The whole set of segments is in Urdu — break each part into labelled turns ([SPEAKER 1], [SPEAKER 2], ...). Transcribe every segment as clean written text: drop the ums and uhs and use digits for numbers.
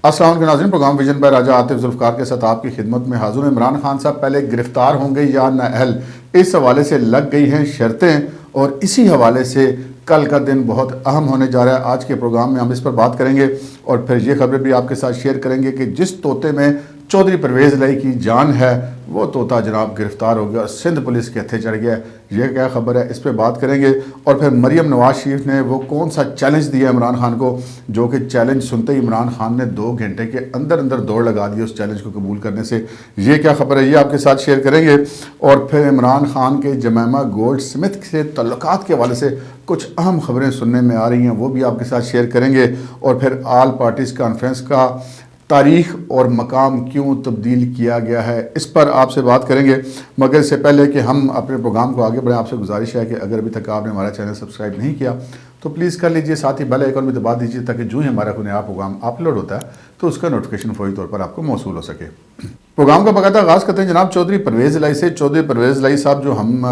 [SPEAKER 1] السلام علیکم ناظرین، پروگرام ویژن بائی راجہ عاطف ذوالفقار کے ساتھ آپ کی خدمت میں حاضر ہیں۔ عمران خان صاحب پہلے گرفتار ہوں گے یا نااہل، اس حوالے سے لگ گئی ہیں شرطیں، اور اسی حوالے سے کل کا دن بہت اہم ہونے جا رہا ہے۔ آج کے پروگرام میں ہم اس پر بات کریں گے اور پھر یہ خبریں بھی آپ کے ساتھ شیئر کریں گے کہ جس طوطے میں چودھری پرویز الہی کی جان ہے وہ طوطا جناب گرفتار ہو گیا اور سندھ پولیس کے ہتھے چڑھ گیا۔ یہ کیا خبر ہے، اس پہ بات کریں گے۔ اور پھر مریم نواز شریف نے وہ کون سا چیلنج دیا عمران خان کو، جو کہ چیلنج سنتے ہی عمران خان نے 2 گھنٹے کے اندر دوڑ لگا دی اس چیلنج کو قبول کرنے سے۔ یہ کیا خبر ہے، یہ آپ کے ساتھ شیئر کریں گے۔ اور پھر عمران خان کے جمیمہ گولڈ سمتھ سے تعلقات کے حوالے سے کچھ اہم خبریں سننے میں آ رہی ہیں، وہ بھی آپ کے ساتھ شیئر کریں گے۔ اور پھر آل پارٹیز کانفرنس کا تاریخ اور مقام کیوں تبدیل کیا گیا ہے، اس پر آپ سے بات کریں گے۔ مگر اس سے پہلے کہ ہم اپنے پروگرام کو آگے بڑھیں، آپ سے گزارش ہے کہ اگر ابھی تک آپ نے ہمارا چینل سبسکرائب نہیں کیا تو پلیز کر لیجئے، ساتھ ہی بیل آئیکن بھی دبا دیجئے تاکہ جو ہی ہمارا کوئی نیا پروگرام اپلوڈ ہوتا ہے تو اس کا نوٹیفیکیشن فوری طور پر آپ کو موصول ہو سکے۔ پروگرام کا باقاعدہ آغاز کرتے ہیں جناب چودھری پرویز الہی سے۔ چودھری پرویز الہی صاحب جو ہم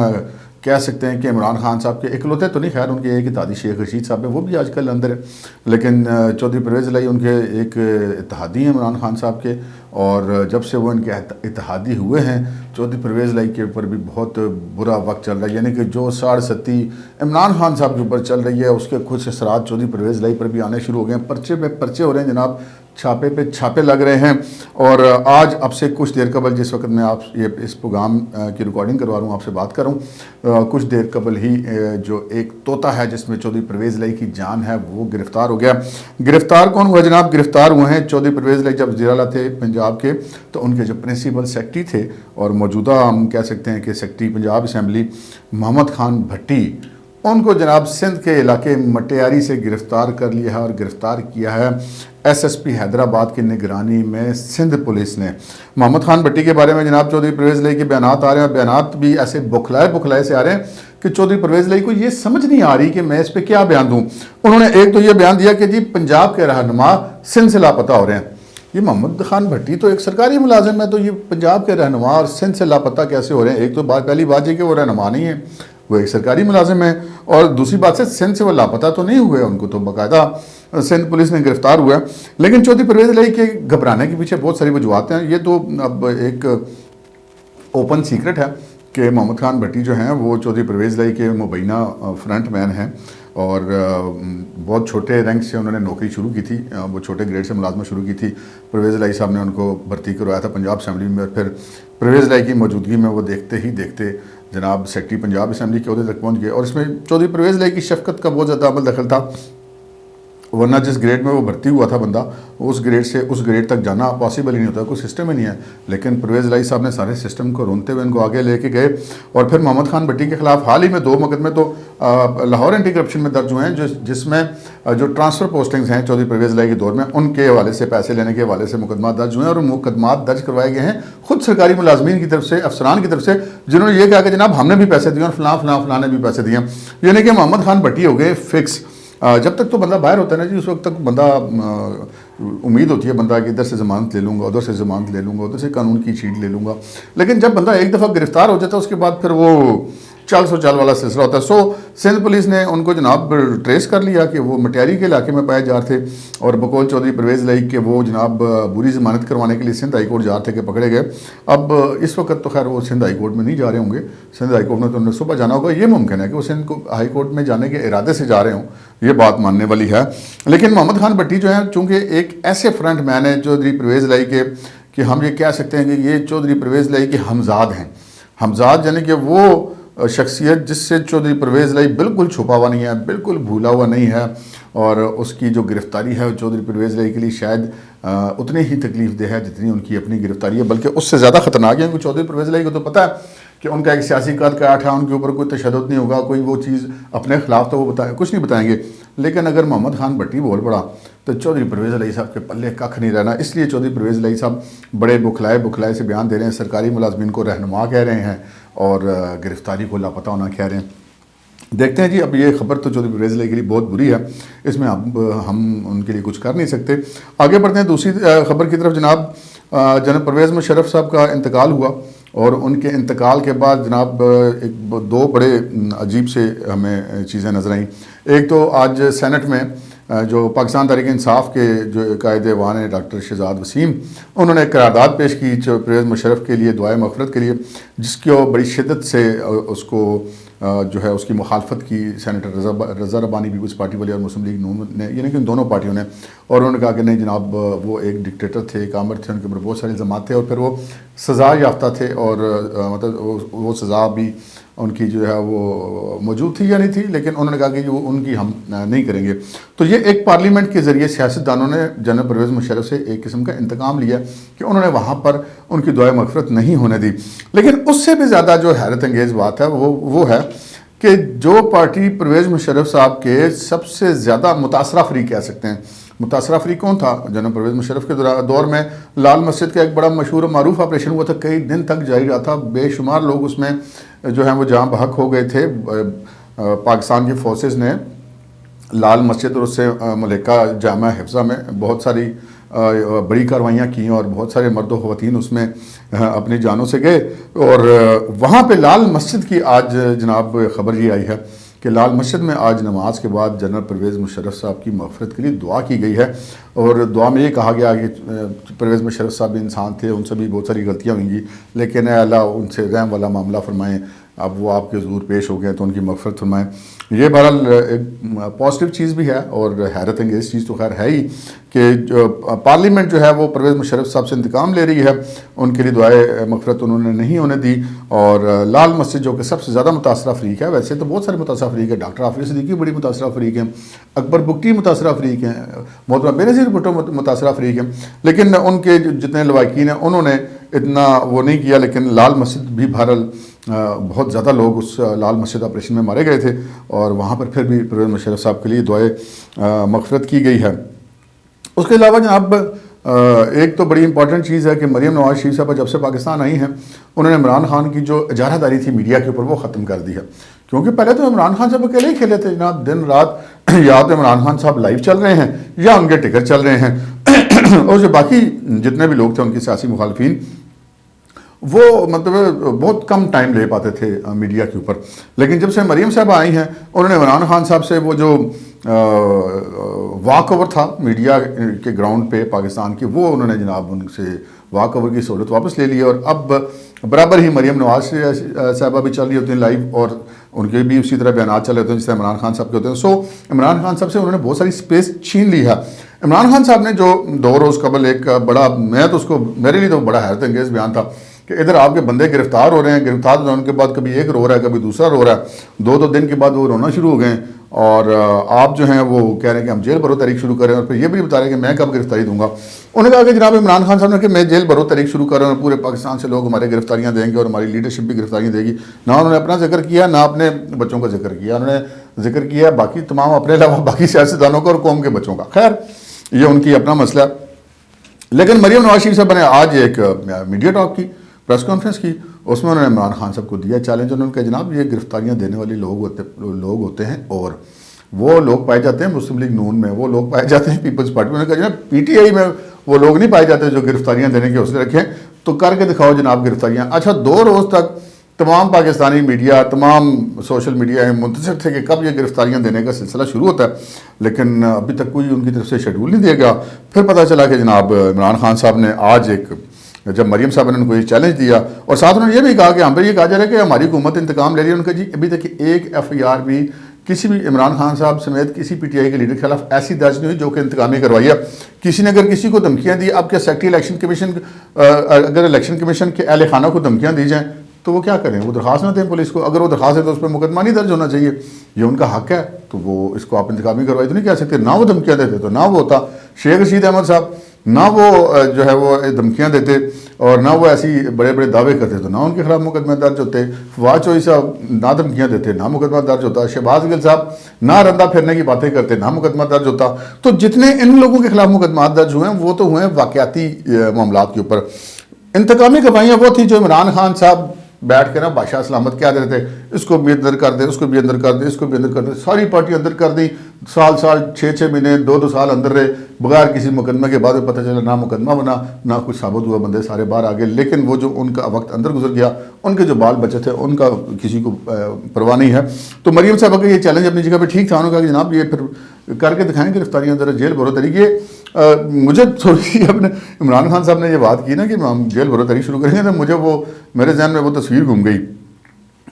[SPEAKER 1] کہہ سکتے ہیں کہ عمران خان صاحب کے اکلوتے تو نہیں، خیر ان کے ایک اتحادی شیخ رشید صاحب ہیں، وہ بھی آج کل اندر ہے، لیکن چودھری پرویز الہی ان کے ایک اتحادی ہیں عمران خان صاحب کے۔ اور جب سے وہ ان کے اتحادی ہوئے ہیں، چودھری پرویز الہی کے اوپر بھی بہت برا وقت چل رہا ہے، یعنی کہ جو 60 عمران خان صاحب کے اوپر چل رہی ہے اس کے کچھ اثرات چودھری پرویز الہی پر بھی آنے شروع ہو گئے ہیں۔ پرچے پہ پرچے ہو رہے ہیں جناب، چھاپے پہ چھاپے لگ رہے ہیں۔ اور آج اب سے کچھ دیر قبل، جس وقت میں آپ اس پروگرام کی ریکارڈنگ کروا رہا ہوں، آپ سے بات کروں، کچھ دیر قبل ہی جو ایک طوطا ہے جس میں چودھری پرویز الہی کی جان ہے وہ گرفتار ہو گیا۔ گرفتار کون ہوا جناب؟ گرفتار ہوئے ہیں چودھری پرویز الہی جب وزیر اعلیٰ تھے پنجاب کے، تو ان کے جو پرنسپل سیکرٹری تھے اور موجودہ ہم کہہ سکتے ہیں کہ سیکرٹری پنجاب اسمبلی محمد خان بھٹی، ان کو جناب سندھ کے علاقے مٹیاری سے گرفتار کر لیا ہے اور گرفتار کیا ہے ایس ایس پی حیدرآباد کی نگرانی میں سندھ پولیس نے۔ محمد خان بھٹی کے بارے میں جناب چودھری پرویز الہی کے بیانات آ رہے ہیں، اور بیانات بھی ایسے بکھلائے سے آ رہے ہیں کہ چودھری پرویز الہی کو یہ سمجھ نہیں آ رہی کہ میں اس پہ کیا بیان دوں۔ انہوں نے ایک تو یہ بیان دیا کہ جی پنجاب کے رہنما سندھ سے لاپتہ ہو رہے ہیں۔ یہ محمد خان بھٹی تو ایک سرکاری ملازم ہے، تو یہ پنجاب کے رہنما اور سندھ سے لاپتہ کیسے ہو رہے ہیں؟ ایک تو پہلی بات یہ کہ وہ رہنما نہیں ہے، وہ ایک سرکاری ملازم ہے، اور دوسری بات سے سندھ سے وہ لاپتہ تو نہیں ہوئے، ان کو تو باقاعدہ سندھ پولیس نے گرفتار ہوا ہے۔ لیکن چودھری پرویز الہی کے گھبرانے کے پیچھے بہت ساری وجوہات ہیں۔ یہ تو اب ایک اوپن سیکرٹ ہے کہ محمد خان بھٹی جو ہیں وہ چودھری پرویز الہی کے مبینہ فرنٹ مین ہیں، اور بہت چھوٹے رینک سے انہوں نے نوکری شروع کی تھی، وہ چھوٹے گریڈ سے ملازمت شروع کی تھی۔ پرویز الہی صاحب نے ان کو بھرتی کروایا تھا پنجاب اسمبلی میں، اور پھر پرویز الہی کی موجودگی میں وہ دیکھتے ہی دیکھتے جناب سیکرٹری پنجاب اسمبلی کے عہدے تک پہنچ گئے۔ اور اس میں چودھری پرویز الہی کی شفقت کا بہت زیادہ عمل دخل تھا، ورنہ جس گریڈ میں وہ بھرتی ہوا تھا بندہ، اس گریڈ سے اس گریڈ تک جانا پاسبل ہی نہیں ہوتا، کوئی سسٹم ہی نہیں ہے۔ لیکن پرویز الہی صاحب نے سارے سسٹم کو رونتے ہوئے ان کو آگے لے کے گئے، اور پھر محمد خان بھٹی کے خلاف حال ہی میں 2 مقدمے تو لاہور اینٹی کرپشن میں درج ہوئے ہیں، جس میں جو ٹرانسفر پوسٹنگز ہیں چودھری پرویز الہی کے دور میں، ان کے حوالے سے پیسے لینے کے حوالے سے مقدمات درج ہوئے ہیں، اور مقدمات درج کروائے گئے ہیں خود سرکاری ملازمین کی طرف سے، افسران کی طرف سے، جنہوں نے یہ کہا کہ جناب ہم نے بھی پیسے دیے اور فلاں نے بھی پیسے دیے۔ یعنی کہ محمد خان بھٹی ہو گئے فکس۔ جب تک تو بندہ باہر ہوتا ہے نا جی، اس وقت تک بندہ امید ہوتی ہے بندہ کہ ادھر سے ضمانت لے لوں گا، ادھر سے ضمانت لے لوں گا، ادھر سے قانون کی چھیٹ لے لوں گا، لیکن جب بندہ ایک دفعہ گرفتار ہو جاتا ہے اس کے بعد پھر وہ چال سو چال والا سلسلہ ہوتا ہے۔ سندھ پولیس نے ان کو جناب ٹریس کر لیا کہ وہ مٹیاری کے علاقے میں پائے جا رہے تھے، اور بقول چودھری پرویز الہی کے وہ جناب بری ضمانت کروانے کے لیے سندھ ہائی کورٹ جا رہے تھے کہ پکڑے گئے۔ اب اس وقت تو خیر وہ سندھ ہائی کورٹ میں نہیں جا رہے ہوں گے، سندھ ہائی کورٹ میں تو انہیں صبح جانا ہوگا۔ یہ ممکن ہے کہ وہ سندھ ہائی کورٹ میں جانے کے ارادے سے جا رہے ہوں، یہ بات ماننے والی ہے۔ لیکن محمد خان بھٹی جو ہیں، چونکہ ایک ایسے فرنٹ مین ہیں چودھری پرویز الہی کے کہ ہم یہ کہہ سکتے ہیں کہ یہ چودھری پرویز الہی کے ہمزاد ہیں۔ ہمزاد یعنی کہ وہ شخصیت جس سے چودھری پرویز الہی بالکل چھپا ہوا نہیں ہے، بالکل بھولا ہوا نہیں ہے، اور اس کی جو گرفتاری ہے وہ چودھری پرویز الہی کے لیے شاید اتنی ہی تکلیف دہ ہے جتنی ان کی اپنی گرفتاری ہے، بلکہ اس سے زیادہ خطرناک ہے، کیونکہ چودھری پرویز الہی کو تو پتہ ہے کہ ان کا ایک سیاسی قد کاٹ ہے، ان کے اوپر کوئی تشدد نہیں ہوگا، کوئی وہ چیز اپنے خلاف تو وہ کچھ نہیں بتائیں گے۔ لیکن اگر محمد خان بھٹی بول پڑا تو چودھری پرویز الہی صاحب کے پلے ککھ نہیں رہنا۔ اس لیے چودھری پرویز الہی صاحب بڑے بکھلائے سے بیان دے رہے ہیں، سرکاری ملازمین کو رہنما کہہ رہے ہیں اور گرفتاری کو لاپتہ ہونا کہہ رہے ہیں۔ دیکھتے ہیں جی، اب یہ خبر تو چودھری پرویز الہی کے لیے بہت بری ہے، اس میں اب ہم ان کے لیے کچھ کر نہیں سکتے۔ آگے بڑھتے ہیں دوسری خبر کی طرف۔ جناب پرویز مشرف صاحب کا انتقال ہوا، اور ان کے انتقال کے بعد جناب دو بڑے عجیب سے ہمیں چیزیں نظر آئیں۔ ایک تو آج سینٹ میں جو پاکستان تحریک انصاف کے جو قائد ایوان ہیں ڈاکٹر شہزاد وسیم، انہوں نے ایک قرارداد پیش کی جو پرویز مشرف کے لیے دعائے مغفرت کے لیے، جس کی وہ بڑی شدت سے اس کو جو ہے اس کی مخالفت کی سینیٹر رضا ربانی پیپلز پارٹی والے اور مسلم لیگ نون نے، یعنی کہ ان دونوں پارٹیوں نے، اور انہوں نے کہا کہ نہیں جناب وہ ایک ڈکٹیٹر تھے، ایک آمر تھے، ان کے اوپر بہت سارے الزامات تھے اور پھر وہ سزا یافتہ تھے، اور مطلب وہ سزا بھی ان کی جو ہے وہ موجود تھی یا نہیں تھی، لیکن انہوں نے کہا کہ وہ ان کی ہم نہیں کریں گے۔ تو یہ ایک پارلیمنٹ کے ذریعے سیاستدانوں نے جنرل پرویز مشرف سے ایک قسم کا انتقام لیا کہ انہوں نے وہاں پر ان کی دعائے مغفرت نہیں ہونے دی۔ لیکن اس سے بھی زیادہ جو حیرت انگیز بات ہے وہ ہے کہ جو پارٹی پرویز مشرف صاحب کے سب سے زیادہ متاثرہ فریق کہہ سکتے ہیں، متاثرہ فریق کون تھا؟ جنرل پرویز مشرف کے دور میں لال مسجد کا ایک بڑا مشہور و معروف آپریشن ہوا تھا، کئی دن تک جاری رہا تھا، بے شمار لوگ اس میں جو ہیں وہ جاں بحق ہو گئے تھے۔ پاکستان کی فورسز نے لال مسجد اور اس سے ملکہ جامعہ حفظہ میں بہت ساری بڑی کاروائیاں کیں اور بہت سارے مرد و خواتین اس میں اپنی جانوں سے گئے، اور وہاں پہ لال مسجد کی آج جناب خبر یہ آئی ہے کہ لال مسجد میں آج نماز کے بعد جنرل پرویز مشرف صاحب کی مغفرت کے لیے دعا کی گئی ہے، اور دعا میں یہ کہا گیا کہ پرویز مشرف صاحب بھی انسان تھے، ان سے بھی بہت ساری غلطیاں ہوئیں گی، لیکن اے اللہ ان سے رحم والا معاملہ فرمائیں، اب وہ آپ کے حضور پیش ہو گئے تو ان کی مغفرت فرمائیں۔ یہ بہرحال ایک پازیٹیو چیز بھی ہے، اور حیرت انگیز چیز تو خیر ہے ہی کہ جو پارلیمنٹ جو ہے وہ پرویز مشرف صاحب سے انتقام لے رہی ہے، ان کے لیے دعائے مغفرت انہوں نے نہیں ہونے دی۔ اور لال مسجد جو کہ سب سے زیادہ متاثرہ فریق ہے، ویسے تو بہت سارے متاثرہ فریق ہیں، ڈاکٹر حافظ صدیقی بڑی متاثرہ فریق ہیں، اکبر بگٹی متاثرہ فریق ہیں، محترمہ بینظیر بھٹو متاثرہ فریق ہیں، لیکن ان کے جتنے لواحقین ہیں انہوں نے اتنا وہ نہیں کیا۔ لیکن لال مسجد بھی بہرحال بہت زیادہ لوگ اس لال مسجد آپریشن میں مارے گئے تھے، اور وہاں پر پھر بھی پرویز مشرف صاحب کے لیے دعائے مغفرت کی گئی ہے۔ اس کے علاوہ جناب ایک تو بڑی امپورٹنٹ چیز ہے کہ مریم نواز شریف صاحبہ جب سے پاکستان آئی ہیں، انہوں نے عمران خان کی جو اجارہ داری تھی میڈیا کے اوپر وہ ختم کر دی ہے، کیونکہ پہلے تو عمران خان صاحب اکیلے ہی کھیلے تھے جناب، دن رات یا تو عمران خان صاحب لائیو چل رہے ہیں یا ان کے ٹکٹ چل رہے ہیں، اور جو باقی جتنے بھی لوگ تھے ان کی سیاسی مخالفین وہ مطلب بہت کم ٹائم لے پاتے تھے میڈیا کے اوپر۔ لیکن جب سے مریم صاحب آئی ہیں، انہوں نے عمران خان صاحب سے وہ جو واک اوور تھا میڈیا کے گراؤنڈ پہ پاکستان کی، وہ انہوں نے جناب ان سے واک اوور کی سہولت واپس لے لی، اور اب برابر ہی مریم نواز صاحبہ بھی چل رہی ہوتی ہیں لائیو، اور ان کے بھی اسی طرح بیانات چل رہے ہوتے ہیں جس طرح عمران خان صاحب کے ہوتے ہیں۔ سو عمران خان صاحب سے انہوں نے بہت ساری سپیس چھین لی ہے۔ عمران خان صاحب نے جو 2 روز قبل ایک بڑا، میں تو اس کو، میرے لیے تو بڑا حیرت انگیز بیان تھا کہ ادھر آپ کے بندے گرفتار ہو رہے ہیں، گرفتار ہونے کے بعد کبھی ایک رو رہا ہے کبھی دوسرا رو رہا ہے، 2 دن کے بعد وہ رونا شروع ہو گئے ہیں، اور آپ جو ہیں وہ کہہ رہے ہیں کہ ہم جیل برو تحریک شروع کریں، اور پھر یہ بھی بتا رہے ہیں کہ میں کب گرفتاری دوں گا۔ انہوں نے کہا کہ جناب عمران خان صاحب نے کہ میں جیل برو تحریک شروع کر رہا ہوں، پورے پاکستان سے لوگ ہمارے گرفتاریاں دیں گے اور ہماری لیڈرشپ بھی گرفتاریاں دے گی۔ نہ انہوں نے اپنا ذکر کیا، نہ اپنے بچوں کا ذکر کیا، انہوں نے ذکر کیا باقی تمام اپنے علاوہ باقی سیاستدانوں کا اور قوم کے بچوں کا۔ خیر یہ ان کی اپنا مسئلہ ہے۔ لیکن مریم نواز شریف صاحب نے آج ایک میڈیا ٹاک کی، پریس کانفرنس کی، اس میں انہوں نے عمران خان صاحب کو دیا چیلنج، انہوں نے کہا جناب یہ گرفتاریاں دینے والے لوگ ہوتے ہیں، اور وہ لوگ پائے جاتے ہیں مسلم لیگ نون میں، وہ لوگ پائے جاتے ہیں پیپلز پارٹی میں۔ انہوں نے کہا جناب پی ٹی آئی میں وہ لوگ نہیں پائے جاتے جو گرفتاریاں دینے کے حوصلے رکھیں، تو کر کے دکھاؤ جناب گرفتاریاں۔ اچھا 2 روز تک تمام پاکستانی میڈیا، تمام سوشل میڈیا منتظر تھے کہ کب یہ گرفتاریاں دینے کا سلسلہ شروع ہوتا ہے، لیکن ابھی تک کوئی ان کی طرف سے شیڈول نہیں دیا گیا۔ پھر پتہ چلا کہ جناب عمران خان صاحب نے آج جب مریم صاحب نے ان کو یہ چیلنج دیا، اور ساتھ انہوں نے یہ بھی کہا کہ ہم پہ یہ کہا جا رہا ہے کہ ہماری حکومت انتقام لے رہی ہے۔ ان کا جی ابھی تک ایک ایف آئی آر بھی کسی بھی عمران خان صاحب سمیت کسی پی ٹی آئی کے لیڈر کے خلاف ایسی درج نہیں ہوئی جو کہ انتقامی کروائی ہے۔ کسی نے اگر کسی کو دھمکیاں دی، اب کیا سیکٹری الیکشن کمیشن، اگر الیکشن کمیشن کے اہل خانہ کو دھمکیاں دی جائیں تو وہ کیا کریں؟ وہ درخواست نہ دیں پولیس کو، اگر وہ درخواست ہے تو اس پہ مقدمہ نہیں درج ہونا چاہیے، یہ ان کا حق ہے، تو وہ اس کو آپ انتقامی کروائی تو نہیں کہہ سکتے۔ نہ وہ دھمکیاں دیتے تو نہ وہ ہوتا شیخ رشید احمد صاحب، نہ وہ جو ہے وہ دھمکیاں دیتے اور نہ وہ ایسی بڑے بڑے دعوے کرتے تو نہ ان کے خلاف مقدمہ درج ہوتے۔ فواد چوہدری صاحب نہ دھمکیاں دیتے نہ مقدمہ درج ہوتا۔ شہباز گل صاحب نہ رندہ پھرنے کی باتیں کرتے نہ مقدمہ درج ہوتا۔ تو جتنے ان لوگوں کے خلاف مقدمات درج ہوئے ہیں وہ تو ہوئے ہیں واقعاتی معاملات کے اوپر۔ انتقامی کمائیاں وہ تھی جو عمران خان صاحب بیٹھ کے نا بادشاہ سلامت کیا دے رہے تھے، اس کو بھی اندر کر دے، اس کو بھی اندر کر دے، اس کو بھی اندر کر دے، ساری پارٹی اندر کر دی، سال 6 مہینے 2 سال اندر رہے بغیر کسی مقدمے کے، بعد میں پتہ چلا نہ مقدمہ بنا نہ کچھ ثابت ہوا، بندے سارے باہر آ گئے، لیکن وہ جو ان کا وقت اندر گزر گیا، ان کے جو بال بچے تھے ان کا کسی کو پرواہ نہیں ہے۔ تو مریم صاحبہ کا یہ چیلنج اپنی جگہ پہ ٹھیک تھا، انہوں نے کہا کہ جناب یہ پھر کر کے دکھائیں گرفتاریاں ذرا جیل بھرو طریقے۔ مجھے تھوڑی سی اپنے عمران خان صاحب نے یہ بات کی نا کہ ہم جیل بھرو طریق شروع کریں گے، تو مجھے وہ میرے ذہن میں وہ تصویر گھوم گئی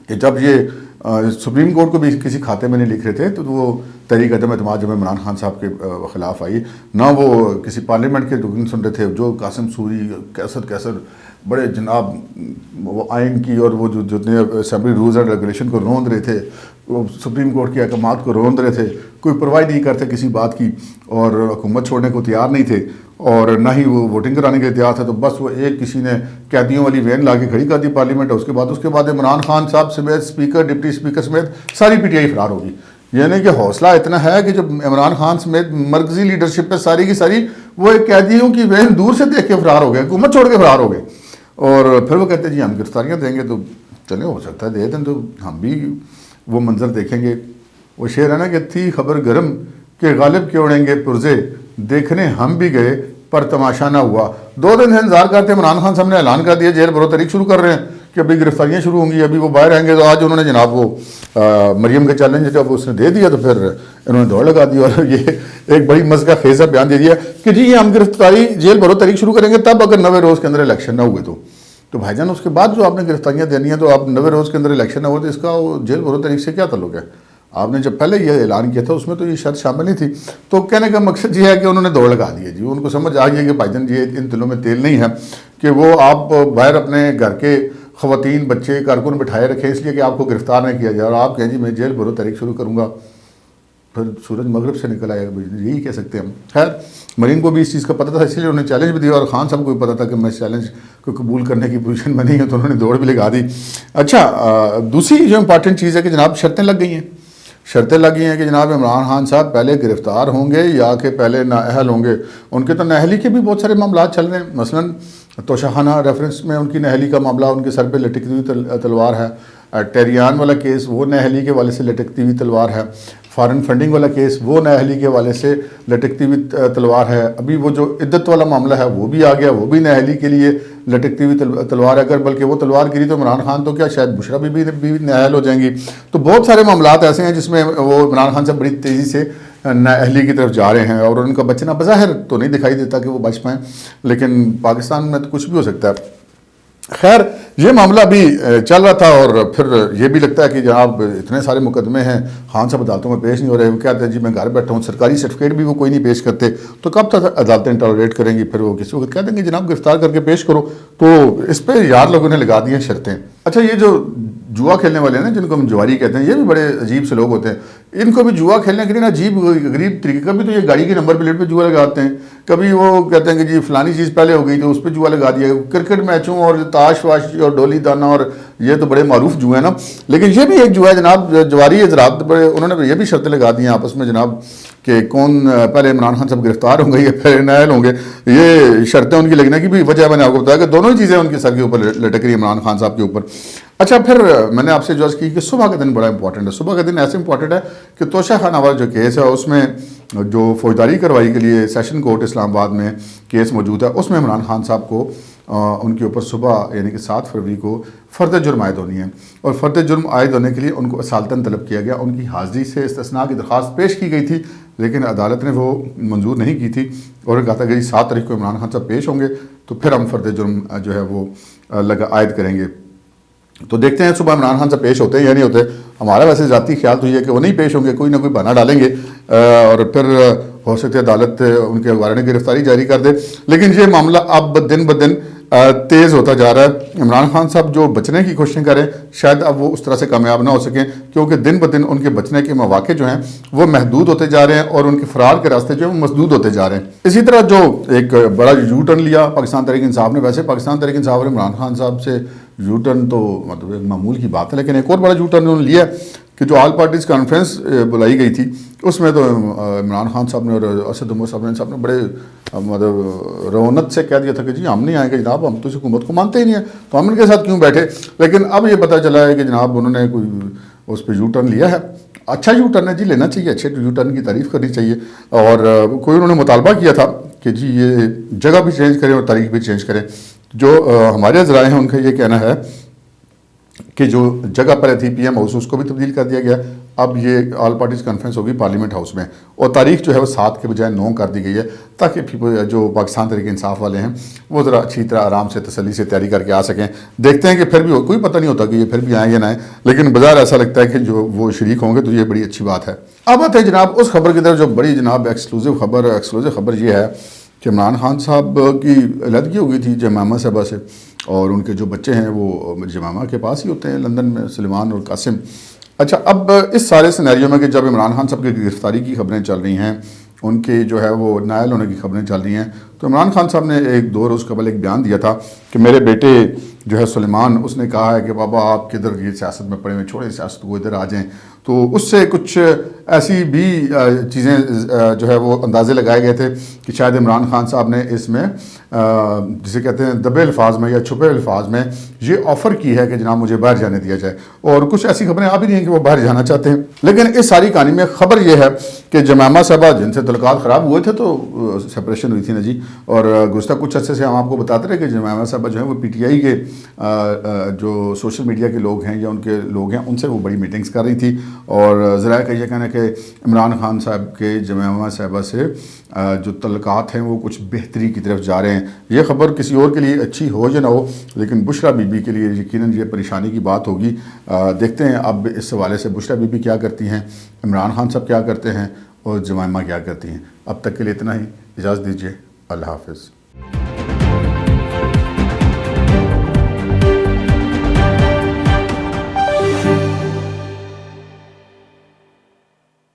[SPEAKER 1] کہ جب یہ سپریم کورٹ کو بھی کسی کھاتے میں نہیں لکھ رہے تھے، تو وہ تحریک عدم اعتماد جب عمران خان صاحب کے خلاف آئی، نہ وہ کسی پارلیمنٹ کے رکن سن رہے تھے، جو قاسم سوری کیسر بڑے جناب وہ آئین کی اور وہ جو جتنے اسمبلی رولز اینڈ ریگولیشن کو روند رہے تھے، وہ سپریم کورٹ کے احکامات کو روند رہے تھے، کوئی پرواہ نہیں کرتے کسی بات کی، اور حکومت چھوڑنے کو تیار نہیں تھے، اور نہ ہی وہ ووٹنگ کرانے کے لیے تیار تھے۔ تو بس وہ ایک کسی نے قیدیوں والی وین لا کے کھڑی کر دی پارلیمنٹ، اس کے بعد عمران خان صاحب سمیت اسپیکر ڈپٹی اسپیکر سمیت ساری پی ٹی آئی فرار ہوگی۔ یعنی کہ حوصلہ اتنا ہے کہ جب عمران خان سمیت مرکزی لیڈرشپ پہ ساری کی ساری وہ ایک قیدیوں کی وین دور سے دیکھ کے فرار ہو گئے، حکومت چھوڑ کے فرار ہو گئے، اور پھر وہ کہتے ہیں جی ہم گرفتاریاں دیں گے، تو چلے ہو سکتا ہے دے دیں تو ہم بھی وہ منظر دیکھیں گے۔ وہ شعر ہے نا کہ تھی خبر گرم کہ غالب کے اڑیں گے پرزے، دیکھنے ہم بھی گئے پر تماشا نہ ہوا۔ 2 دن سے انتظار کرتے، عمران خان صاحب نے اعلان کر دیا جیل بھرو طریق شروع کر رہے ہیں کہ ابھی گرفتاریاں شروع ہوں گی، ابھی وہ باہر آئیں گے۔ تو آج انہوں نے جناب وہ مریم کا چیلنج جب اس نے دے دیا تو پھر انہوں نے دوڑ لگا دی، اور یہ ایک بڑی مزہ خیزہ بیان دے دیا کہ جی یہ ہم گرفتاری جیل بھرو طریق شروع کریں گے تب اگر 90 روز کے اندر الیکشن نہ ہوئے تو بھائی جان اس کے بعد جو آپ نے گرفتاریاں دینی ہیں تو آپ 90 روز کے اندر الیکشن نہ ہوئے تو اس کا جیل بھرو طریق سے کیا تعلق ہے؟ آپ نے جب پہلے یہ اعلان کیا تھا اس میں تو یہ شرط شامل نہیں تھی۔ تو کہنے کا مقصد یہ ہے کہ انہوں نے دوڑ لگا دی ہے جی، ان کو سمجھ آ گئی کہ بھائی جان یہ ان دلوں میں تیل نہیں ہے کہ وہ آپ باہر اپنے گھر کے خواتین بچے کارکن بٹھائے رکھے اس لیے کہ آپ کو گرفتار نہیں کیا جائے، اور آپ کہیں جی میں جیل بھرو طریق شروع کروں گا، پھر سورج مغرب سے نکل آئے گا، یہی کہہ سکتے ہیں ہم۔ خیر مریم کو بھی اس چیز کا پتہ تھا، اس لیے انہوں نے چیلنج بھی دیا، اور خان صاحب کو بھی پتہ تھا کہ میں اس چیلنج کو قبول کرنے کی پوزیشن میں نہیں ہوں، تو انہوں نے دوڑ بھی لگا دی۔ اچھا دوسری جو امپارٹنٹ چیز ہے کہ جناب شرطیں لگ گئی ہیں کہ جناب عمران خان صاحب پہلے گرفتار ہوں گے یا کہ پہلے نااہل ہوں گے۔ ان کے تو نااہلی کے بھی بہت سارے معاملات چل رہے ہیں، مثلاً توشہانہ ریفرنس میں ان کی نااہلی کا معاملہ ان کے سر پہ لٹکتی ہوئی تلوار ہے، ٹیریان والا کیس وہ نااہلی کے والے سے لٹکتی ہوئی تلوار ہے، فارن فنڈنگ والا کیس وہ نااہلی کے والے سے لٹکتی ہوئی تلوار ہے، ابھی وہ جو عدت والا معاملہ ہے وہ بھی آ گیا، وہ بھی نااہلی کے لیے لٹکتی ہوئی تلوار ہے، اگر بلکہ وہ تلوار گری تو عمران خان تو کیا شاید بشرا بھی نااہل ہو جائیں گی۔ تو بہت سارے معاملات ایسے ہیں جس میں وہ عمران خان سے بڑی تیزی سے نااہلی کی طرف جا رہے ہیں، اور ان کا بچنا بظاہر تو نہیں دکھائی دیتا کہ وہ بچ پائیں، لیکن پاکستان میں تو کچھ بھی ہو سکتا ہے۔ خیر یہ معاملہ بھی چل رہا تھا، اور پھر یہ بھی لگتا ہے کہ جناب اتنے سارے مقدمے ہیں، خان صاحب عدالتوں میں پیش نہیں ہو رہے، وہ کہتے ہیں جی میں گھر بیٹھا ہوں، سرکاری سرٹیفکیٹ بھی وہ کوئی نہیں پیش کرتے، تو کب تک عدالتیں ٹالریٹ کریں گی؟ پھر وہ کسی وقت کہہ دیں گے جناب گرفتار کر کے پیش کرو۔ تو اس پہ یار لوگوں نے لگا دی ہیں شرطیں۔ اچھا یہ جو جوا کھیلنے والے ہیں نا جن کو ہم جواری کہتے ہیں، یہ بھی بڑے عجیب سے لوگ ہوتے ہیں، ان کو بھی جوا کھیلنے کے لیے نا عجیب غریب طریقے، کبھی تو یہ گاڑی کے نمبر پلیٹ پہ جوا لگاتے ہیں، کبھی وہ کہتے ہیں کہ جی فلانی چیز پہلے ہو گئی تو اس پہ جوا لگا دیا، کرکٹ میچوں اور تاش واش اور ڈولی دانا، اور یہ تو بڑے معروف جوئے ہیں نا۔ لیکن یہ بھی ایک جوا ہے جناب، جواری حضرات بڑے انہوں نے یہ بھی شرطیں لگا دی ہیں آپس میں جناب کہ کون پہلے عمران خان صاحب گرفتار ہوں گے یا پہلے نااہل ہوں گے۔ یہ شرطیں ان کی لگنے کی بھی وجہ میں نے آپ کو بتایا کہ دونوں ہی چیزیں ان کے سر کے اوپر لٹک رہی ہیں عمران خان صاحب کے اوپر۔ اچھا پھر میں نے آپ سے جو عرض کی کہ صبح کا دن بڑا امپورٹنٹ ہے، صبح کا دن ایسے امپورٹنٹ ہے کہ توشہ خانہ والا جو کیس ہے اس میں جو فوجداری کارروائی کے لیے سیشن کورٹ اسلام آباد میں کیس موجود ہے، اس میں عمران خان صاحب کو ان کے اوپر صبح یعنی کہ 7 فروری کو فرد جرم عائد ہونی ہے، اور فرد جرم عائد ہونے کے لیے ان کو اصالتاً طلب کیا گیا، ان کی حاضری سے استثناء کی درخواست پیش کی گئی تھی، لیکن عدالت نے وہ منظور نہیں کی تھی، اور کہا تھا کہ 7 تاریخ کو عمران خان صاحب پیش ہوں گے تو پھر ہم فرد جرم جو ہے وہ عائد کریں گے۔ تو دیکھتے ہیں صبح عمران خان سے پیش ہوتے ہیں یا نہیں ہوتے۔ ہمارا ویسے ذاتی خیال تو یہ ہے کہ وہ نہیں پیش ہوں گے، کوئی نہ کوئی بہانہ ڈالیں گے، اور پھر ہو سکتا ہے عدالت ان کے حوالے نے گرفتاری جاری کر دے۔ لیکن یہ معاملہ اب دن بدن تیز ہوتا جا رہا ہے۔ عمران خان صاحب جو بچنے کی کوششیں کریں شاید اب وہ اس طرح سے کامیاب نہ ہو سکیں، کیونکہ دن بدن ان کے بچنے کے مواقع جو ہیں وہ محدود ہوتے جا رہے ہیں، اور ان کے فرار کے راستے جو ہیں وہ مسدود ہوتے جا رہے ہیں۔ اسی طرح جو ایک بڑا یو ٹرن لیا پاکستان تحریک انصاف نے، ویسے پاکستان تحریک انصاف اور عمران خان صاحب سے یو ٹرن تو مطلب ایک معمول کی بات ہے، لیکن ایک اور بڑا یو ٹرن انہوں نے لیا کہ جو آل پارٹیز کانفرنس بلائی گئی تھی اس میں تو عمران خان صاحب نے اور اسد عمر صاحب نے بڑے مطلب رونت سے کہہ دیا تھا کہ جی ہم نہیں آئیں گے جناب، ہم تو اس حکومت کو مانتے ہی نہیں ہیں، تو ہم ان کے ساتھ کیوں بیٹھے. لیکن اب یہ پتہ چلا ہے کہ جناب انہوں نے کوئی اس پہ یو ٹرن لیا ہے. اچھا یو ٹرن ہے جی، لینا چاہیے، اچھے یو ٹرن کی تعریف کرنی چاہیے. اور کوئی انہوں نے مطالبہ کیا تھا کہ جی یہ جگہ بھی چینج کریں اور تاریخ بھی چینج کریں. جو ہمارے ذرائع ہیں ان کا یہ کہنا ہے کہ جو جگہ پر تھی پی ایم ہاؤس اس کو بھی تبدیل کر دیا گیا. اب یہ آل پارٹیز کانفرنس ہوگی پارلیمنٹ ہاؤس میں، اور تاریخ جو ہے وہ 7 کے بجائے 9 کر دی گئی ہے، تاکہ جو پاکستان تحریک انصاف والے ہیں وہ ذرا اچھی طرح آرام سے تسلی سے تیاری کر کے آ سکیں. دیکھتے ہیں کہ پھر بھی کوئی پتہ نہیں ہوتا کہ یہ پھر بھی آئیں یا نہ آئیں، لیکن بظاہر ایسا لگتا ہے کہ جو وہ شریک ہوں گے تو یہ بڑی اچھی بات ہے. اب آتے ہیں جناب اس خبر کی طرف جو بڑی جناب ایکسکلوزیو خبر یہ ہے کہ عمران خان صاحب کی علیحدگی ہو گئی تھی جمامہ صاحبہ سے، اور ان کے جو بچے ہیں وہ جمامہ کے پاس ہی ہوتے ہیں لندن میں، سلیمان اور قاسم. اچھا، اب اس سارے سینیریو میں کہ جب عمران خان صاحب کی گرفتاری کی خبریں چل رہی ہیں، ان کے جو ہے وہ نائل ہونے کی خبریں چل رہی ہیں، تو عمران خان صاحب نے 2 روز قبل ایک بیان دیا تھا کہ میرے بیٹے جو ہے سلیمان، اس نے کہا ہے کہ بابا آپ کدھر یہ سیاست میں پڑے ہوئے، چھوڑیں سیاست کو، ادھر آ جائیں. تو اس سے کچھ ایسی بھی چیزیں جو ہے وہ اندازے لگائے گئے تھے کہ شاید عمران خان صاحب نے اس میں جسے کہتے ہیں دبے الفاظ میں یا چھپے الفاظ میں یہ آفر کی ہے کہ جناب مجھے باہر جانے دیا جائے. اور کچھ ایسی خبریں آ بھی نہیں ہیں کہ وہ باہر جانا چاہتے ہیں. لیکن اس ساری کہانی میں خبر یہ ہے کہ جمامہ صاحبہ جن سے تعلقات خراب ہوئے تھے تو سپریشن ہوئی تھی نا جی، اور گزشتہ کچھ عرصے سے ہم آپ کو بتاتے رہے کہ جمامہ صاحبہ جو ہے وہ پی ٹی آئی کے جو سوشل میڈیا کے لوگ ہیں یا ان کے لوگ ہیں ان سے وہ بڑی میٹنگز کر رہی تھی. اور ذرائع کا یہ کہنا ہے کہ عمران خان صاحب کے جمامہ صاحبہ سے جو تعلقات ہیں وہ کچھ بہتری کی طرف جا رہے ہیں. یہ خبر کسی اور کے لیے اچھی ہو یا نہ ہو، لیکن بشرا بی بی کے لیے یقیناً یہ پریشانی کی بات ہوگی. دیکھتے ہیں اب اس حوالے سے بشرا بی بی کیا کرتی ہیں، عمران خان صاحب کیا کرتے ہیں، اور جمامہ کیا کرتی ہیں. اب تک کے لیے اتنا ہی، اجازت دیجیے، اللہ حافظ.